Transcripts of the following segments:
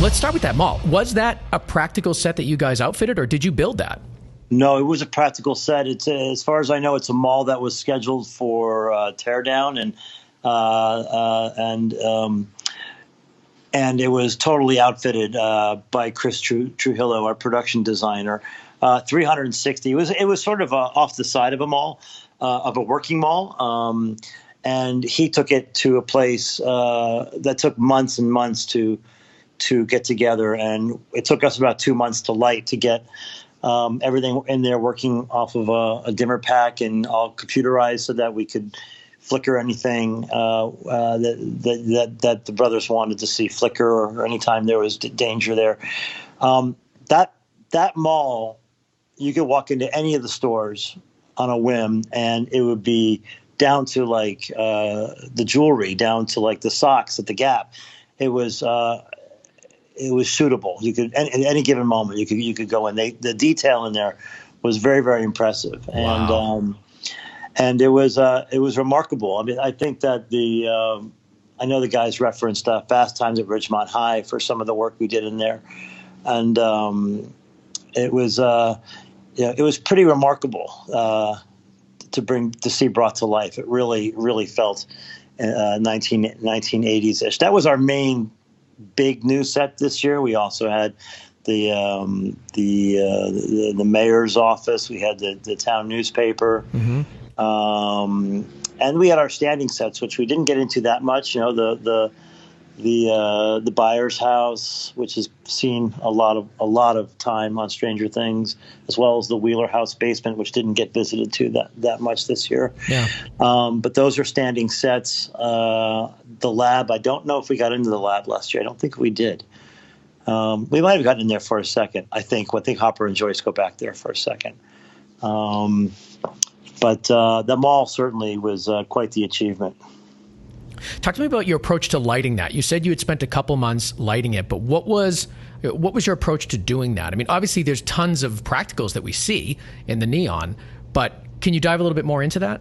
let's start with that mall. Was that a practical set that you guys outfitted, or did you build that? No, it was a practical set. It's as far as I know, it's a mall that was scheduled for teardown, and it was totally outfitted by Chris Trujillo, our production designer. 360. It was sort of off the side of a mall, of a working mall, and he took it to a place that took months and months to get together, and it took us about 2 months to light to get everything in there working off of a dimmer pack and all computerized so that we could flicker anything that the brothers wanted to see flicker, or anytime there was danger there. That mall, you could walk into any of the stores on a whim, and it would be down to like the jewelry, down to like the socks at the Gap. It was suitable. You could at any given moment you could go in. The detail in there was very, very impressive. Wow. And it was remarkable. I mean, I think that I know the guys referenced Fast Times at Ridgemont High for some of the work we did in there, and it was pretty remarkable to see brought to life. It really felt 1980s-ish. That was our main big new set this year. We also had the mayor's office. We had the town newspaper. Mm-hmm. And we had our standing sets, which we didn't get into that much. You know, the buyer's house, which has seen a lot of time on Stranger Things, as well as the Wheeler House basement, which didn't get visited that much this year. Yeah. But those are standing sets. The lab, I don't know if we got into the lab last year. I don't think we did. We might have gotten in there for a second. I think Hopper and Joyce go back there for a second. But the mall certainly was quite the achievement. Talk to me about your approach to lighting that. You said you had spent a couple months lighting it, but what was your approach to doing that? I mean, obviously there's tons of practicals that we see in the neon, but can you dive a little bit more into that?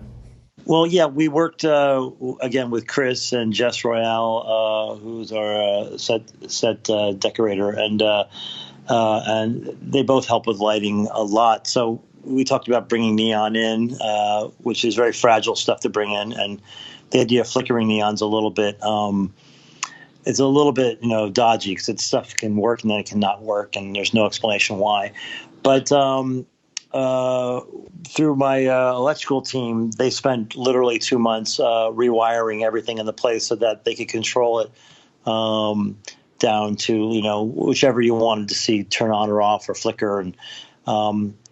Well, yeah, we worked again with Chris and Jess Royale, who's our set decorator, and they both help with lighting a lot. So we talked about bringing neon in, which is very fragile stuff to bring in, and the idea of flickering neon's a little bit, it's a little bit, dodgy, because stuff can work and then it cannot work, and there's no explanation why. But through my electrical team, they spent literally 2 months rewiring everything in the place so that they could control it down to, whichever you wanted to see turn on or off or flicker. And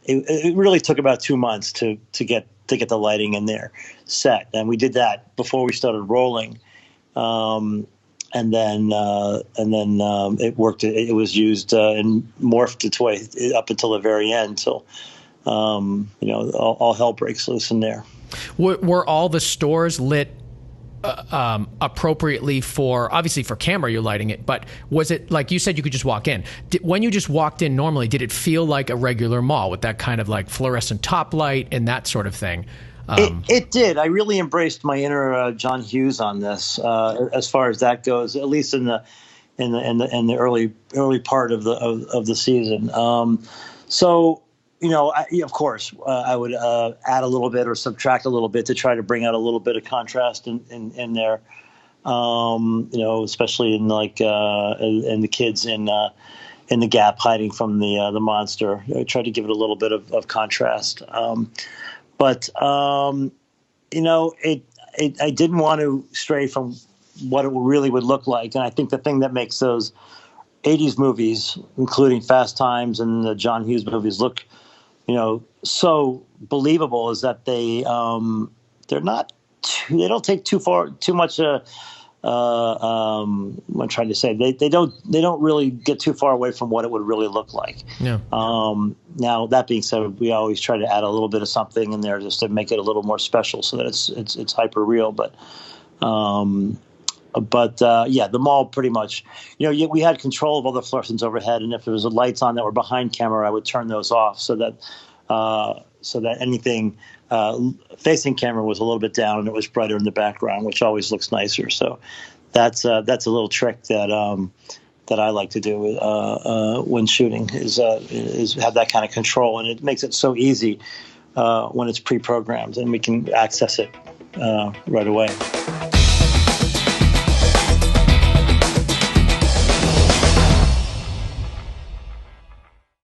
it really took about 2 months to get the lighting in there set. And we did that before we started rolling. And then it worked. It was used and morphed its way up until the very end. Till, all hell breaks loose in there. Were all the stores lit appropriately obviously for camera, you're lighting it, but was it, like you said, you could just walk in? When you just walked in normally, did it feel like a regular mall with that kind of like fluorescent top light and that sort of thing? It did. I really embraced my inner John Hughes on this, as far as that goes, at least in the early part of the season. So, of course, I would add a little bit or subtract a little bit to try to bring out a little bit of contrast in there. Especially in in the kids in the Gap hiding from the monster. I tried to give it a little bit of contrast. But I didn't want to stray from what it really would look like. And I think the thing that makes those 80s movies, including Fast Times and the John Hughes movies, look, so believable is that they don't take too much. I'm trying to say they don't really get too far away from what it would really look like. Yeah. Now that being said, we always try to add a little bit of something in there just to make it a little more special, so that it's hyper real. But the mall pretty much, we had control of all the fluorescents overhead, and if there was lights on that were behind camera, I would turn those off so that anything facing camera was a little bit down and it was brighter in the background, which always looks nicer. So that's a little trick that that I like to do when shooting is have that kind of control, and it makes it so easy when it's pre-programmed and we can access it right away.